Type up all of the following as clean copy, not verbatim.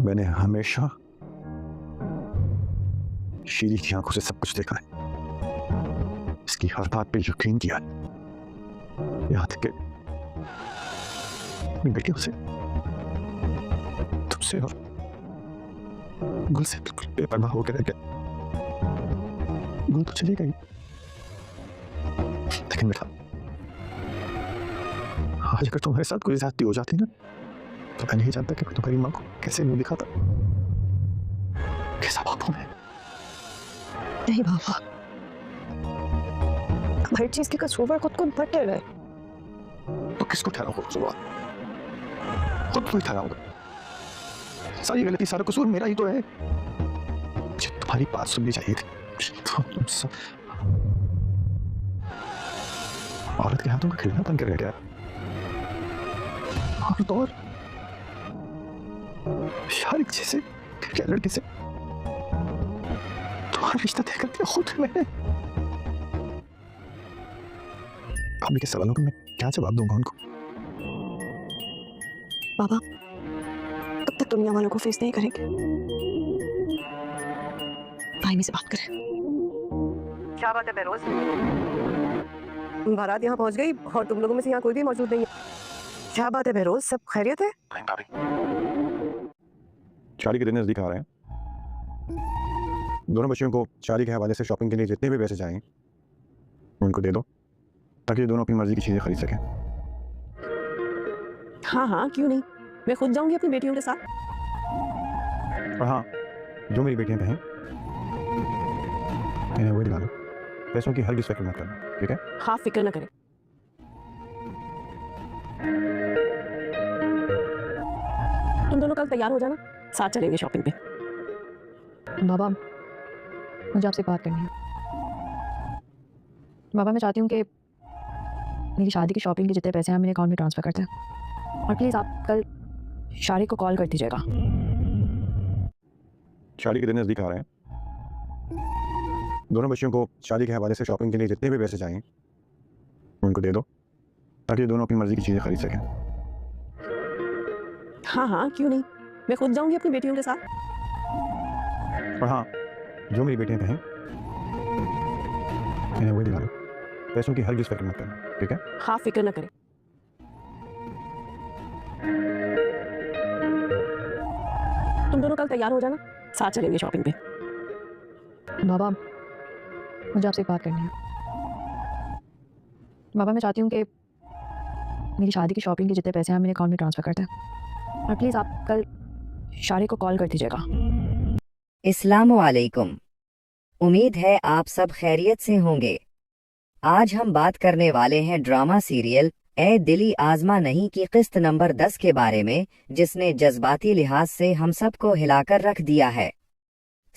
میں نے ہمیشہ شیری کی آنکھوں سے سب کچھ دیکھا ہے، اس کی ہر بات پہ یقین کیا ہے، یہاں تک کہ اپنی بیٹیوں سے، تم سے اور گل سے بالکل بے پرواہ ہو کے رہ گیا۔ گل تو چلی گئی، لیکن بیٹا آج اگر تمہارے ساتھ کوئی زیادتی ہو جاتی نا تو میں نہیں جانتا کہ میں تمہاری ماں کو کیسے منہ دکھاتا، کیسا باپ ہوں میں۔ نہیں بابا، ہم ہر چیز کے قصور خود کو بٹے رہے۔ تو کس کو ٹھہراؤں گا قصور؟ خود کو ہی ٹھہراؤں گا۔ ساری غلطی سارا قصور میرا ہی تو ہے۔ مجھے تمہاری بات سننی چاہیے تھی۔ عورت کے ہاتھوں کا کھلنا بن کے رہ گیا، عورت اور شارک جیسے کیا لڑکے سے تمہارا رشتہ طے کر دیا خود میں نے۔ بھابھی کے سوالوں کا میں کیا جواب دوں گا ان کو؟ بابا کب تک دنیا والوں کو فیس نہیں کریں گے؟ بھائی سے بات کریں۔ کیا بات ہے بہروز؟ بارات یہاں پہنچ گئی اور تم لوگوں میں سے یہاں کوئی بھی موجود نہیں ہے۔ کیا بات ہے بہروز، سب خیریت ہے؟ شادی کے دن نزدیک آ رہے ہیں، دونوں بچیوں کو شادی کے حوالے سے شاپنگ کے لیے جتنے بھی پیسے چاہیے ان کو دے دو تاکہ یہ دونوں اپنی مرضی کی چیزیں خرید سکیں۔ ہاں ہاں کیوں نہیں، میں خود جاؤں گی اپنی بیٹیوں کے ساتھ۔ اور ہاں، جو میری بیٹیاں کہیں انہیں وہی دلا دو، پیسوں کی ہرگز فکر مت کرنا، ٹھیک ہے؟ ہاں فکر نہ کریں۔ تم دونوں کل تیار ہو جانا، ساتھ چلیں گے شاپنگ پہ۔ بابا مجھے آپ سے بات کرنی ہے۔ بابا میں چاہتی ہوں کہ میری شادی کی شاپنگ کے جتنے پیسے ہیں میرے اکاؤنٹ میں ٹرانسفر کر دیں، اور پلیز آپ کل شارق کو کال کر دیجیے گا۔ شادی کے دن نزدیک آ رہے ہیں، دونوں بچیوں کو شادی کے حوالے سے شاپنگ کے لیے جتنے بھی پیسے چاہیے ان کو دے دو تاکہ یہ دونوں اپنی مرضی کی چیزیں خرید سکیں۔ ہاں ہاں کیوں نہیں، میں خود جاؤں گی اپنی بیٹیوں کے ساتھ۔ اور ہاں، جو میری بیٹیاں کہیں انہیں وہی دلا دو، پیسوں کی ہرگز فکر مت کرنا، ٹھیک ہے؟ ہاں فکر نہ کریں۔ تم دونوں کل تیار ہو جانا، ساتھ چلیں گے شاپنگ پہ۔ بابا مجھے آپ سے بات کرنی ہے۔ بابا میں چاہتی ہوں کہ میری شادی کی شاپنگ کے جتنے پیسے ہیں میرے اکاؤنٹ میں ٹرانسفر کر دیں، اور پلیز آپ کل شارق کو کال کر دیجیے گا۔ السلام علیکم، امید ہے آپ سب خیریت سے ہوں گے۔ آج ہم بات کرنے والے ہیں ڈرامہ سیریل اے دلی آزما نہیں کی قسط نمبر 10 کے بارے میں، جس نے جذباتی لحاظ سے ہم سب کو ہلا کر رکھ دیا ہے۔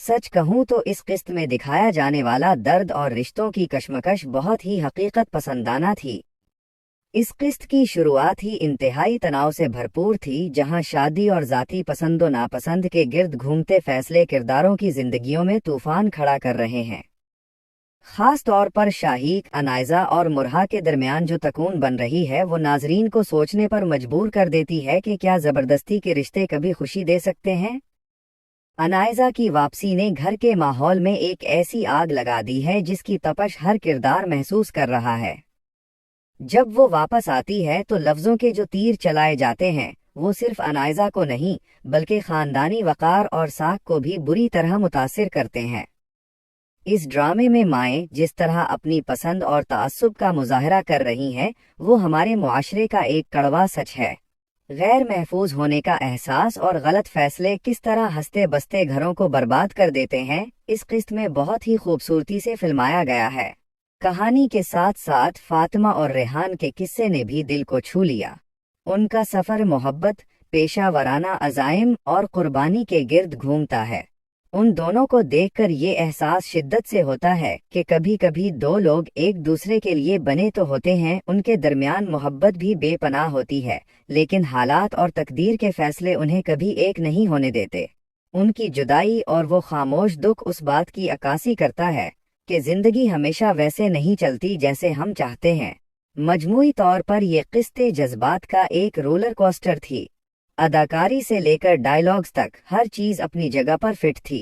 سچ کہوں تو اس قسط میں دکھایا جانے والا درد اور رشتوں کی کشمکش بہت ہی حقیقت پسندانہ تھی۔ اس قسط کی شروعات ہی انتہائی تناؤ سے بھرپور تھی، جہاں شادی اور ذاتی پسند و ناپسند کے گرد گھومتے فیصلے کرداروں کی زندگیوں میں طوفان کھڑا کر رہے ہیں۔ خاص طور پر شاہیق، انائزہ اور مرہا کے درمیان جو تکون بن رہی ہے وہ ناظرین کو سوچنے پر مجبور کر دیتی ہے کہ کیا زبردستی کے رشتے کبھی خوشی دے سکتے ہیں؟ انائزہ کی واپسی نے گھر کے ماحول میں ایک ایسی آگ لگا دی ہے جس کی تپش ہر کردار محسوس کر رہا ہے۔ جب وہ واپس آتی ہے تو لفظوں کے جو تیر چلائے جاتے ہیں وہ صرف انائزہ کو نہیں بلکہ خاندانی وقار اور ساکھ کو بھی بری طرح متاثر کرتے ہیں۔ اس ڈرامے میں مائیں جس طرح اپنی پسند اور تعصب کا مظاہرہ کر رہی ہیں وہ ہمارے معاشرے کا ایک کڑوا سچ ہے۔ غیر محفوظ ہونے کا احساس اور غلط فیصلے کس طرح ہنستے بستے گھروں کو برباد کر دیتے ہیں، اس قسط میں بہت ہی خوبصورتی سے فلمایا گیا ہے۔ کہانی کے ساتھ ساتھ فاطمہ اور ریحان کے قصے نے بھی دل کو چھو لیا۔ ان کا سفر محبت، پیشہ ورانہ عزائم اور قربانی کے گرد گھومتا ہے۔ ان دونوں کو دیکھ کر یہ احساس شدت سے ہوتا ہے کہ کبھی کبھی دو لوگ ایک دوسرے کے لیے بنے تو ہوتے ہیں، ان کے درمیان محبت بھی بے پناہ ہوتی ہے، لیکن حالات اور تقدیر کے فیصلے انہیں کبھی ایک نہیں ہونے دیتے۔ ان کی جدائی اور وہ خاموش دکھ اس بات کی عکاسی کرتا ہے کہ زندگی ہمیشہ ویسے نہیں چلتی جیسے ہم چاہتے ہیں۔ مجموعی طور پر یہ قسط جذبات کا ایک رولر کوسٹر تھی۔ अदाकारी से लेकर डायलॉग्स तक हर चीज अपनी जगह पर फिट थी।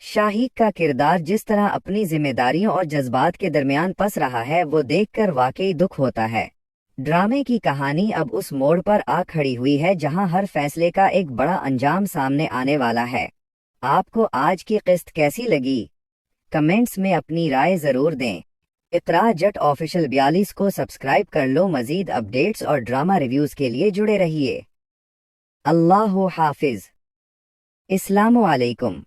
शाहीक का किरदार जिस तरह अपनी जिम्मेदारियों और जज्बात के दरमियान फंस रहा है वो देखकर वाकई दुख होता है। ड्रामे की कहानी अब उस मोड़ पर आ खड़ी हुई है जहां हर फैसले का एक बड़ा अंजाम सामने आने वाला है। आपको आज की किस्त कैसी लगी? कमेंट्स में अपनी राय जरूर दें। इकरा जट ऑफिशियल 42 को सब्सक्राइब कर लो। मजीद अपडेट्स और ड्रामा रिव्यूज के लिए जुड़े रहिए। अल्लाह हाफिज। अस्सलामु अलैकुम।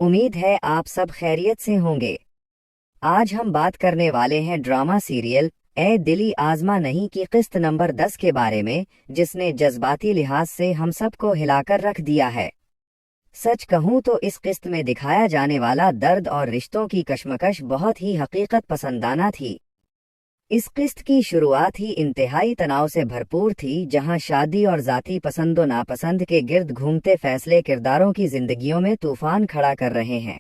उम्मीद है आप सब खैरियत से होंगे। आज हम बात करने वाले हैं ड्रामा सीरियल ए दिली आज़मा नहीं की किस्त नंबर 10 के बारे में, जिसने जज्बाती लिहाज से हम सबको हिलाकर रख दिया है। सच कहूँ तो इस किस्त में दिखाया जाने वाला दर्द और रिश्तों की कशमकश बहुत ही हकीकत पसंदाना थी। इस किस्त की शुरुआत ही इंतहाई तनाव से भरपूर थी, जहां शादी और ज़ाती पसंद व नापसंद के गिर्द घूमते फैसले किरदारों की जिंदगियों में तूफान खड़ा कर रहे हैं।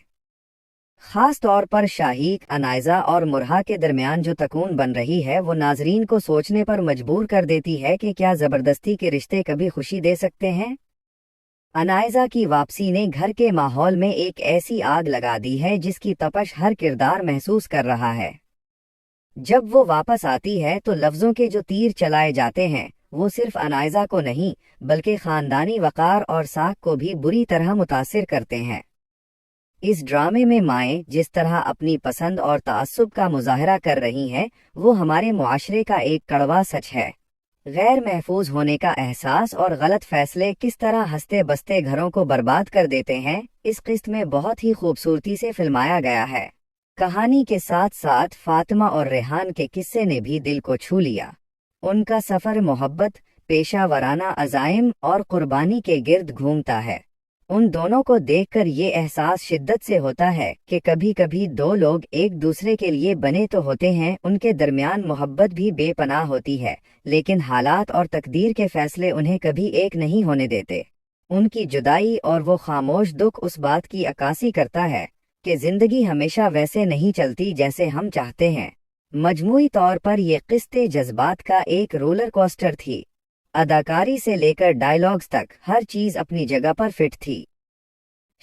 खास तौर पर शाहीक, अनायजा और मुरहा के दरमियान जो तकून बन रही है वो नाजरीन को सोचने पर मजबूर कर देती है कि क्या ज़बरदस्ती के रिश्ते कभी खुशी दे सकते हैं। अनायजा की वापसी ने घर के माहौल में एक ऐसी आग लगा दी है जिसकी तपश हर किरदार महसूस कर रहा है। जब वो वापस आती है तो लफ्जों के जो तीर चलाए जाते हैं वो सिर्फ अनायजा को नहीं बल्कि खानदानी वकार और साख को भी बुरी तरह मुतासिर करते हैं। इस ड्रामे में माएँ जिस तरह अपनी पसंद और ताअस्सुब का मुजाहरा कर रही हैं वो हमारे मुआशरे का एक कड़वा सच है। गैर महफूज होने का एहसास और गलत फैसले किस तरह हंसते बसते घरों को बर्बाद कर देते हैं, इस किस्त में बहुत ही खूबसूरती से फिल्माया गया है। कहानी के साथ साथ फातिमा और रेहान के किस्से ने भी दिल को छू लिया। उनका सफ़र मोहब्बत, पेशा वराना अज़ाइम और कुर्बानी के गिर्द घूमता है। उन दोनों को देखकर ये एहसास शिद्दत से होता है कि कभी कभी दो लोग एक दूसरे के लिए बने तो होते हैं, उनके दरमियान मोहब्बत भी बेपनाह होती है, लेकिन हालात और तकदीर के फैसले उन्हें कभी एक नहीं होने देते। उनकी जुदाई और वो खामोश दुख उस बात की अक्कासी करता है कि जिंदगी हमेशा वैसे नहीं चलती जैसे हम चाहते हैं। मजमूई तौर पर ये किस्ते जज्बात का एक रोलर कोस्टर थी। अदाकारी से लेकर डायलॉग्स तक हर चीज अपनी जगह पर फिट थी।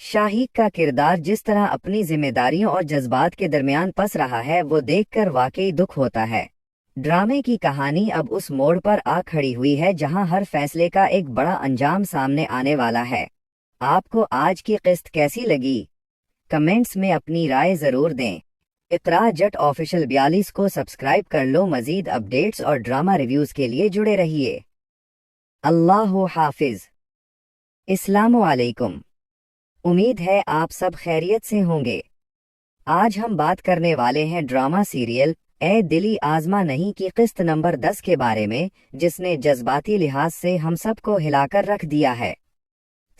शाहीक का किरदार जिस तरह अपनी जिम्मेदारियों और जज्बात के दरमियान फंस रहा है वो देखकर वाकई दुख होता है। ड्रामे की कहानी अब उस मोड़ पर आ खड़ी हुई है जहां हर फैसले का एक बड़ा अंजाम सामने आने वाला है। आपको आज की किस्त कैसी लगी? कमेंट्स में अपनी राय जरूर दें। इकरा जट ऑफिशियल 42 को सब्सक्राइब कर लो। मजीद अपडेट्स और ड्रामा रिव्यूज के लिए जुड़े रहिए। अल्लाह हाफिज। अस्सलामु अलैकुम। उम्मीद है आप सब खैरियत से होंगे। आज हम बात करने वाले हैं ड्रामा सीरियल ए दिली आज़मा नहीं की किस्त नंबर 10 के बारे में, जिसने जज्बाती लिहाज से हम सबको हिलाकर रख दिया है।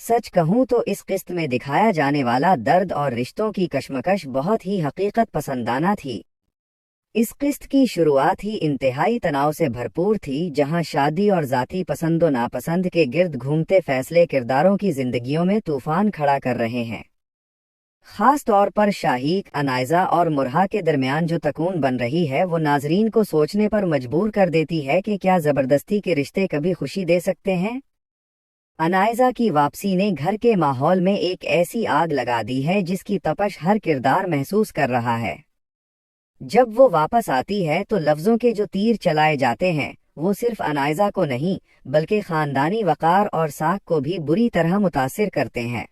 सच कहूँ तो इस किस्त में दिखाया जाने वाला दर्द और रिश्तों की कशमकश बहुत ही हकीकत पसंदाना थी। इस किस्त की शुरुआत ही इंतहाई तनाव से भरपूर थी, जहां शादी और ज़ाती पसंद व नापसंद के गिर्द घूमते फैसले किरदारों की जिंदगियों में तूफान खड़ा कर रहे हैं। खास तौर पर शाहीक, अनायजा और मुरहा के दरमियान जो तकून बन रही है वो नाजरीन को सोचने पर मजबूर कर देती है कि क्या ज़बरदस्ती के रिश्ते कभी खुशी दे सकते हैं। अनायजा की वापसी ने घर के माहौल में एक ऐसी आग लगा दी है जिसकी तपश हर किरदार महसूस कर रहा है। जब वो वापस आती है तो लफ्जों के जो तीर चलाए जाते हैं वो सिर्फ अनायजा को नहीं बल्कि खानदानी वकार और साख को भी बुरी तरह मुतासिर करते हैं।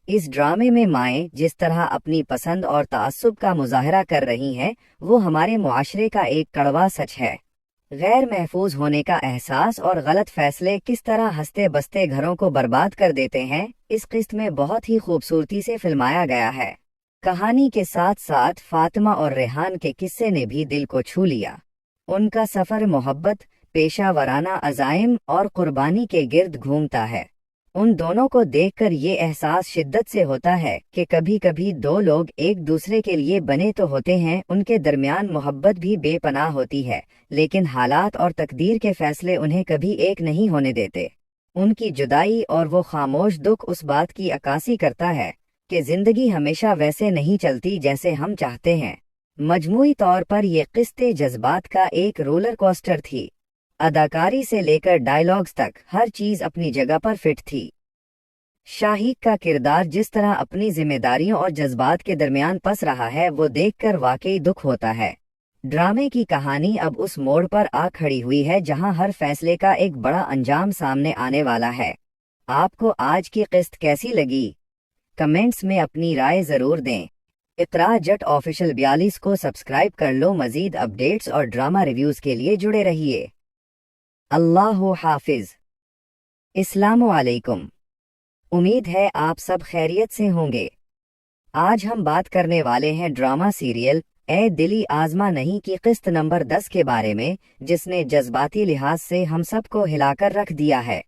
इस ड्रामे में माएँ जिस तरह अपनी पसंद और ताअस्सुब का मुजाहरा कर रही हैं वो हमारे मुआशरे का एक कड़वा सच है। गैर महफूज होने का एहसास और गलत फैसले किस तरह हंसते बसते घरों को बर्बाद कर देते हैं, इस किस्त में बहुत ही खूबसूरती से फिल्माया गया है। कहानी के साथ साथ फातिमा और रेहान के किस्से ने भी दिल को छू लिया। उनका सफ़र मोहब्बत, पेशा वराना अज़ाइम और कुर्बानी के गिर्द घूमता है। उन दोनों को देखकर ये एहसास शिद्दत से होता है कि कभी कभी दो लोग एक दूसरे के लिए बने तो होते हैं, उनके दरमियान मोहब्बत भी बेपनाह होती है, लेकिन हालात और तकदीर के फैसले उन्हें कभी एक नहीं होने देते। उनकी जुदाई और वो खामोश दुख उस बात की अक्कासी करता है कि जिंदगी हमेशा वैसे नहीं चलती जैसे हम चाहते हैं। मजमूई तौर पर ये किस्ते जज्बात का एक रोलर कोस्टर थी। अदाकारी से लेकर डायलॉग्स तक हर चीज अपनी जगह पर फिट थी। शाहीक का किरदार जिस तरह अपनी जिम्मेदारियों और जज्बात के दरमियान फंस रहा है वो देखकर वाकई दुख होता है। ड्रामे की कहानी अब उस मोड़ पर आ खड़ी हुई है जहां हर फैसले का एक बड़ा अंजाम सामने आने वाला है। आपको आज की किस्त कैसी लगी? कमेंट्स में अपनी राय जरूर दें। इकरा जट ऑफिशियल 42 को सब्सक्राइब कर लो। मजीद अपडेट्स और ड्रामा रिव्यूज के लिए जुड़े रहिए। अल्लाह हाफिज। अस्सलामु अलैकुम। उम्मीद है आप सब खैरियत से होंगे। आज हम बात करने वाले हैं ड्रामा सीरियल ए दिली आजमा नहीं की किस्त नंबर 10 के बारे में, जिसने जज्बाती लिहाज से हम सबको हिलाकर रख दिया है।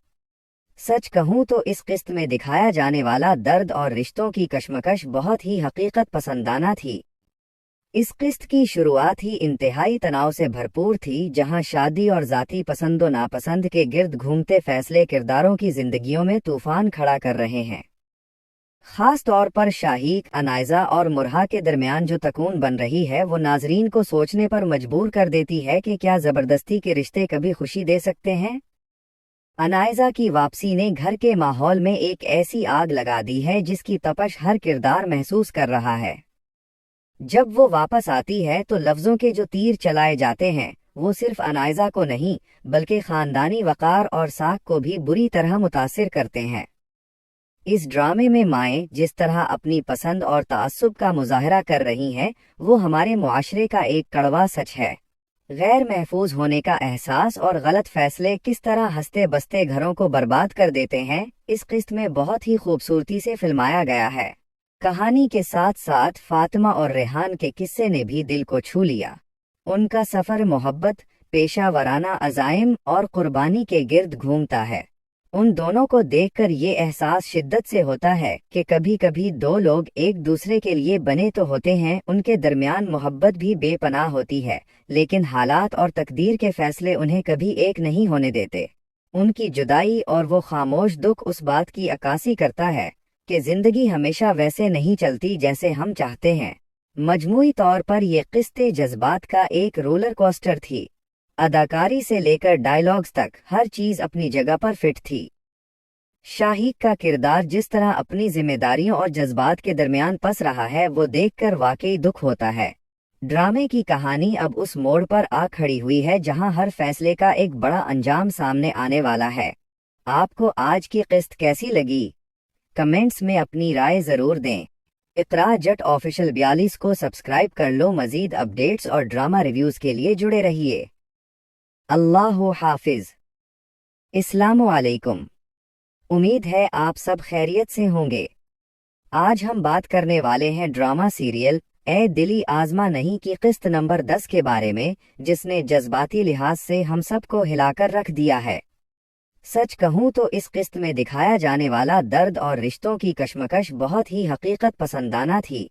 सच कहूँ तो इस किस्त में दिखाया जाने वाला दर्द और रिश्तों की कशमकश बहुत ही हकीकत पसंदाना थी। इस किस्त की शुरुआत ही इंतहाई तनाव से भरपूर थी, जहां शादी और ज़ाती पसंद व नापसंद के गिर्द घूमते फैसले किरदारों की जिंदगियों में तूफान खड़ा कर रहे हैं। खास तौर पर शाहीक, अनायजा और मुरहा के दरमियान जो तकून बन रही है वो नाजरीन को सोचने पर मजबूर कर देती है कि क्या ज़बरदस्ती के रिश्ते कभी खुशी दे सकते हैं। अनायजा की वापसी ने घर के माहौल में एक ऐसी आग लगा दी है जिसकी तपश हर किरदार महसूस कर रहा है। जब वो वापस आती है तो लफ्ज़ों के जो तीर चलाए जाते हैं वो सिर्फ अनायजा को नहीं बल्कि ख़ानदानी वक़ार और साख को भी बुरी तरह मुतासिर करते हैं। इस ड्रामे में माएँ जिस तरह अपनी पसंद और ताअस्सुब का मुजाहरा कर रही हैं वो हमारे मुआशरे का एक कड़वा सच है। गैर महफूज होने का एहसास और गलत फैसले किस तरह हंसते बसते घरों को बर्बाद कर देते हैं, इस किस्त में बहुत ही खूबसूरती से फिल्माया गया है। कहानी के साथ साथ फातिमा और रेहान के किस्से ने भी दिल को छू लिया। उनका सफ़र मोहब्बत, पेशा वराना अज़ाइम और कुर्बानी के गिर्द घूमता है। उन दोनों को देखकर ये एहसास शिद्दत से होता है कि कभी कभी दो लोग एक दूसरे के लिए बने तो होते हैं, उनके दरमियान मोहब्बत भी बेपनाह होती है, लेकिन हालात और तकदीर के फैसले उन्हें कभी एक नहीं होने देते। उनकी जुदाई और वो खामोश दुख उस बात की अक्कासी करता है कि जिंदगी हमेशा वैसे नहीं चलती जैसे हम चाहते हैं। मजमूई तौर पर ये किस्ते जज्बात का एक रोलर कोस्टर थी। अदाकारी से लेकर डायलॉग्स तक हर चीज अपनी जगह पर फिट थी। शाहीक का किरदार जिस तरह अपनी जिम्मेदारियों और जज्बात के दरमियान फंस रहा है वो देखकर वाकई दुख होता है। ड्रामे की कहानी अब उस मोड़ पर आ खड़ी हुई है जहां हर फैसले का एक बड़ा अंजाम सामने आने वाला है। आपको आज की किस्त कैसी लगी? कमेंट्स में अपनी राय जरूर दें। इकरा जट ऑफिशियल 42 को सब्सक्राइब कर लो। मजीद अपडेट्स और ड्रामा रिव्यूज के लिए जुड़े रहिए। अल्लाह हाफिज। अस्सलामु अलैकुम। उम्मीद है आप सब खैरियत से होंगे। आज हम बात करने वाले हैं ड्रामा सीरियल ए दिली आजमा नहीं की किस्त नंबर 10 के बारे में, जिसने जज्बाती लिहाज से हम सबको हिलाकर रख दिया है। सच कहूँ तो इस किस्त में दिखाया जाने वाला दर्द और रिश्तों की कशमकश बहुत ही हकीकत पसंदाना थी।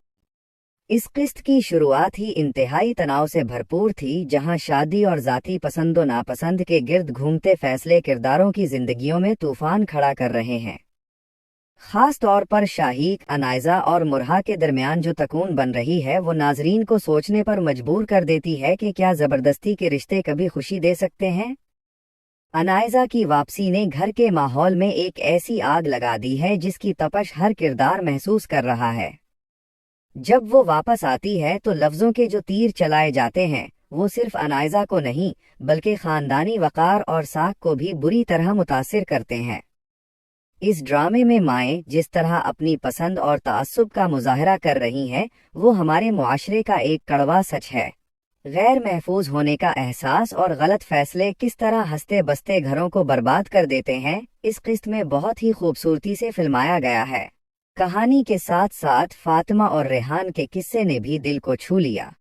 इस किस्त की शुरुआत ही इंतहाई तनाव से भरपूर थी, जहां शादी और ज़ाती पसंद व नापसंद के गिर्द घूमते फैसले किरदारों की जिंदगियों में तूफान खड़ा कर रहे हैं। खास तौर पर शाहीक, अनायजा और मुरहा के दरमियान जो तकून बन रही है वो नाजरीन को सोचने पर मजबूर कर देती है कि क्या ज़बरदस्ती के रिश्ते कभी खुशी दे सकते हैं। अनायजा की वापसी ने घर के माहौल में एक ऐसी आग लगा दी है जिसकी तपश हर किरदार महसूस कर रहा है। जब वो वापस आती है तो लफ्ज़ों के जो तीर चलाए जाते हैं वो सिर्फ अनायजा को नहीं बल्कि ख़ानदानी वक़ार और साख को भी बुरी तरह मुतासिर करते हैं। इस ड्रामे में माएँ जिस तरह अपनी पसंद और ताअस्सुब का मुजाहरा कर रही हैं वो हमारे मुआशरे का एक कड़वा सच है। गैर महफूज होने का एहसास और गलत फैसले किस तरह हंसते बसते घरों को बर्बाद कर देते हैं, इस किस्त में बहुत ही खूबसूरती से फिल्माया गया है। कहानी के साथ साथ फातिमा और रेहान के किस्से ने भी दिल को छू लिया।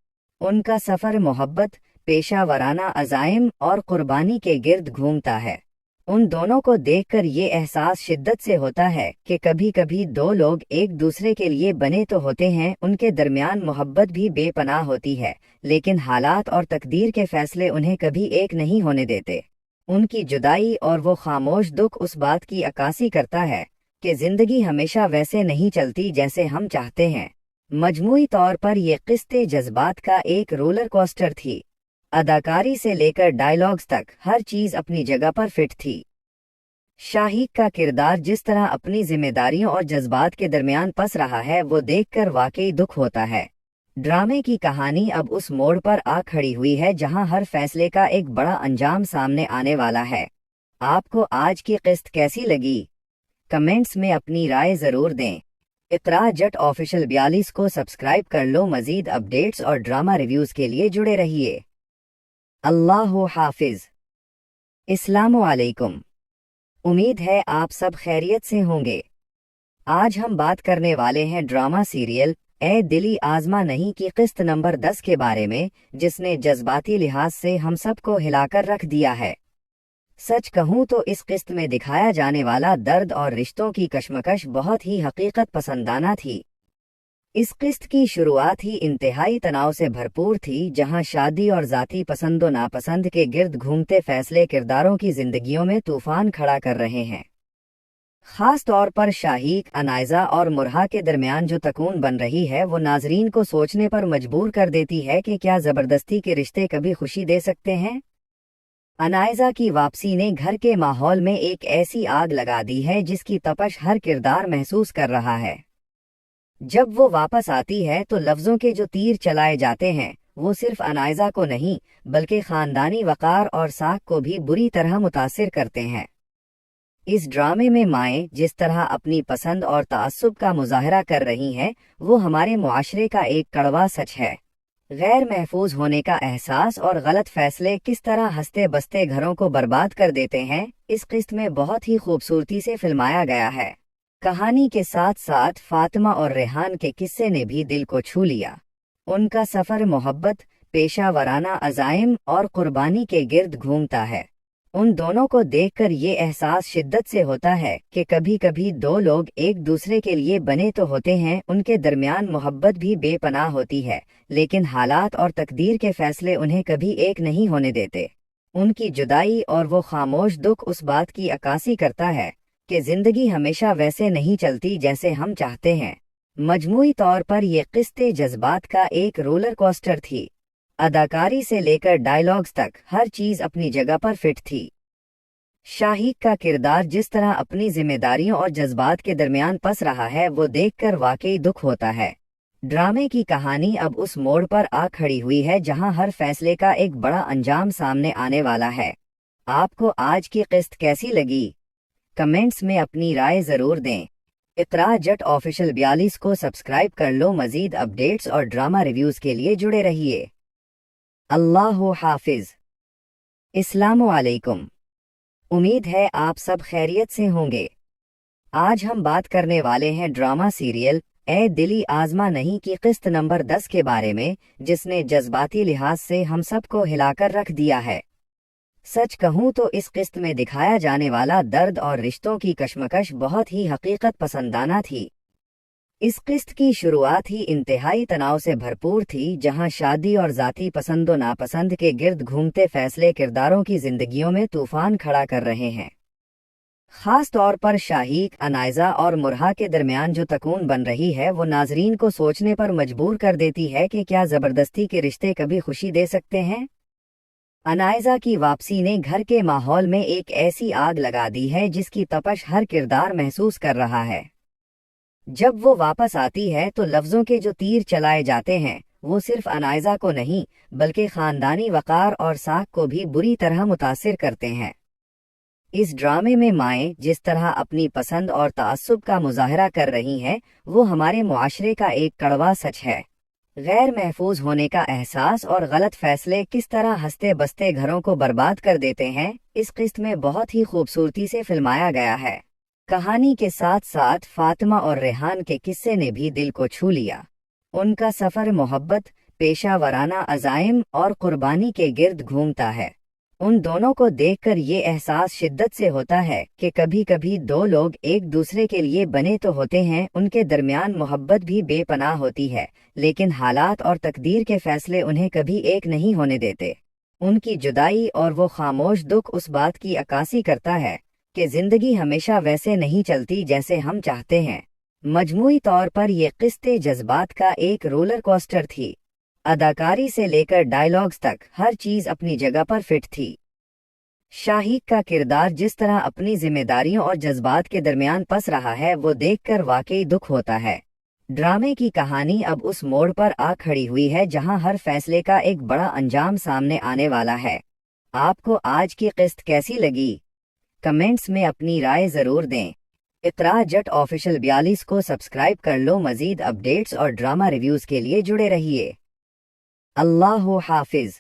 उनका सफ़र मोहब्बत, पेशा वराना अज़ाइम और कुर्बानी के गिर्द घूमता है। उन दोनों को देखकर ये एहसास शिद्दत से होता है कि कभी कभी दो लोग एक दूसरे के लिए बने तो होते हैं, उनके दरमियान मोहब्बत भी बेपनाह होती है, लेकिन हालात और तकदीर के फैसले उन्हें कभी एक नहीं होने देते। उनकी जुदाई और वो खामोश दुख उस बात की अक्कासी करता है कि जिंदगी हमेशा वैसे नहीं चलती जैसे हम चाहते हैं। मजमूई तौर पर ये किस्ते जज्बात का एक रोलर कोस्टर थी। अदाकारी से लेकर डायलॉग्स तक हर चीज अपनी जगह पर फिट थी। शाहीक का किरदार जिस तरह अपनी जिम्मेदारियों और जज्बात के दरमियान पस रहा है वो देखकर वाकई दुख होता है। ड्रामे की कहानी अब उस मोड़ पर आ खड़ी हुई है जहां हर फैसले का एक बड़ा अंजाम सामने आने वाला है। आपको आज की किस्त कैसी लगी? कमेंट्स में अपनी राय जरूर दें। इकरा जट ऑफिशियल 42 को सब्सक्राइब कर लो। मजीद अपडेट्स और ड्रामा रिव्यूज के लिए जुड़े रहिए। अल्लाह हाफिज। अस्सलामु अलैकुम। उम्मीद है आप सब खैरियत से होंगे। आज हम बात करने वाले हैं ड्रामा सीरियल ए दिली आज़मा नहीं की किस्त नंबर 10 के बारे में, जिसने जज्बाती लिहाज से हम सबको हिलाकर रख दिया है। सच कहूँ तो इस किस्त में दिखाया जाने वाला दर्द और रिश्तों की कशमकश बहुत ही हकीकत पसंदाना थी। इस किस्त की शुरुआत ही इंतहाई तनाव से भरपूर थी, जहां शादी और ज़ाती पसंद व नापसंद के गिर्द घूमते फैसले किरदारों की जिंदगियों में तूफान खड़ा कर रहे हैं। खास तौर पर शाहीक, अनायजा और मुरहा के दरमियान जो तकून बन रही है वो नाजरीन को सोचने पर मजबूर कर देती है कि क्या ज़बरदस्ती के रिश्ते कभी खुशी दे सकते हैं। अनायजा की वापसी ने घर के माहौल में एक ऐसी आग लगा दी है जिसकी तपश हर किरदार महसूस कर रहा है। जब वो वापस आती है तो लफ्जों के जो तीर चलाए जाते हैं वो सिर्फ अनायजा को नहीं बल्कि खानदानी वकार और साख को भी बुरी तरह मुतासिर करते हैं। इस ड्रामे में माएँ जिस तरह अपनी पसंद और ताअस्सुब का मुजाहरा कर रही हैं वो हमारे मुआशरे का एक कड़वा सच है। गैर महफूज होने का एहसास और गलत फैसले किस तरह हंसते बसते घरों को बर्बाद कर देते हैं, इस किस्त में बहुत ही खूबसूरती से फिल्माया गया है। कहानी के साथ साथ फातिमा और रेहान के किस्से ने भी दिल को छू लिया। उनका सफ़र मोहब्बत, पेशा वराना अज़ाइम और कुर्बानी के गिर्द घूमता है। उन दोनों को देखकर ये एहसास शिद्दत से होता है कि कभी कभी दो लोग एक दूसरे के लिए बने तो होते हैं, उनके दरमियान मोहब्बत भी बेपनाह होती है, लेकिन हालात और तकदीर के फैसले उन्हें कभी एक नहीं होने देते। उनकी जुदाई और वो खामोश दुख उस बात की अक्कासी करता है कि जिंदगी हमेशा वैसे नहीं चलती जैसे हम चाहते हैं। मजमूई तौर पर ये किस्ते जज्बात का एक रोलर कोस्टर थी। अदाकारी से लेकर डायलॉग्स तक हर चीज अपनी जगह पर फिट थी। शाहीक का किरदार जिस तरह अपनी जिम्मेदारियों और जज्बात के दरमियान पस रहा है वो देखकर वाकई दुख होता है। ड्रामे की कहानी अब उस मोड़ पर आ खड़ी हुई है जहां हर फैसले का एक बड़ा अंजाम सामने आने वाला है। आपको आज की किस्त कैसी लगी? कमेंट्स में अपनी राय जरूर दें। इकरा जट ऑफिशियल 42 को सब्सक्राइब कर लो। मजीद अपडेट्स और ड्रामा रिव्यूज के लिए जुड़े रहिए। अल्लाह हाफिज। अस्सलामु अलैकुम। उम्मीद है आप सब खैरियत से होंगे। आज हम बात करने वाले हैं ड्रामा सीरियल ए दिली आज़मा नहीं की किस्त नंबर 10 के बारे में, जिसने जज्बाती लिहाज से हम सबको हिलाकर रख दिया है। सच कहूँ तो इस किस्त में दिखाया जाने वाला दर्द और रिश्तों की कशमकश बहुत ही हकीकत पसंदाना थी। इस किस्त की शुरुआत ही इंतहाई तनाव से भरपूर थी, जहां शादी और ज़ाती पसंद व नापसंद के गिर्द घूमते फैसले किरदारों की जिंदगियों में तूफान खड़ा कर रहे हैं। खास तौर पर शाहीक, अनायजा और मुरहा के दरमियान जो तकून बन रही है वो नाजरीन को सोचने पर मजबूर कर देती है कि क्या ज़बरदस्ती के रिश्ते कभी खुशी दे सकते हैं। अनायजा की वापसी ने घर के माहौल में एक ऐसी आग लगा दी है जिसकी तपश हर किरदार महसूस कर रहा है। जब वो वापस आती है तो लफ्जों के जो तीर चलाए जाते हैं वो सिर्फ अनायजा को नहीं बल्कि खानदानी वकार और साख को भी बुरी तरह मुतासिर करते हैं। इस ड्रामे में माएँ जिस तरह अपनी पसंद और ताअस्सुब का मुजाहरा कर रही हैं वो हमारे मुआशरे का एक कड़वा सच है। गैर महफूज होने का एहसास और गलत फैसले किस तरह हंसते बसते घरों को बर्बाद कर देते हैं, इस किस्त में बहुत ही खूबसूरती से फिल्माया गया है। कहानी के साथ साथ फातिमा और रेहान के किस्से ने भी दिल को छू लिया। उनका सफ़र मोहब्बत, पेशा वराना अज़ाइम और कुर्बानी के गिर्द घूमता है। उन दोनों को देखकर ये एहसास शिद्दत से होता है कि कभी कभी दो लोग एक दूसरे के लिए बने तो होते हैं, उनके दरमियान मोहब्बत भी बेपनाह होती है, लेकिन हालात और तकदीर के फैसले उन्हें कभी एक नहीं होने देते। उनकी जुदाई और वो खामोश दुख उस बात की अक्कासी करता है कि जिंदगी हमेशा वैसे नहीं चलती जैसे हम चाहते हैं। मजमूई तौर पर ये किस्ते जज्बात का एक रोलर कोस्टर थी। अदाकारी से लेकर डायलॉग्स तक हर चीज अपनी जगह पर फिट थी। शाहीद का किरदार जिस तरह अपनी जिम्मेदारियों और जज्बात के दरमियान पस रहा है वो देखकर वाकई दुख होता है। ड्रामे की कहानी अब उस मोड़ पर आ खड़ी हुई है जहां हर फैसले का एक बड़ा अंजाम सामने आने वाला है। आपको आज की किस्त कैसी लगी? कमेंट्स में अपनी राय जरूर दें। इकरा जट ऑफिशियल 42 को सब्सक्राइब कर लो। मजीद अपडेट्स और ड्रामा रिव्यूज के लिए जुड़े रहिए। अल्लाह हाफिज।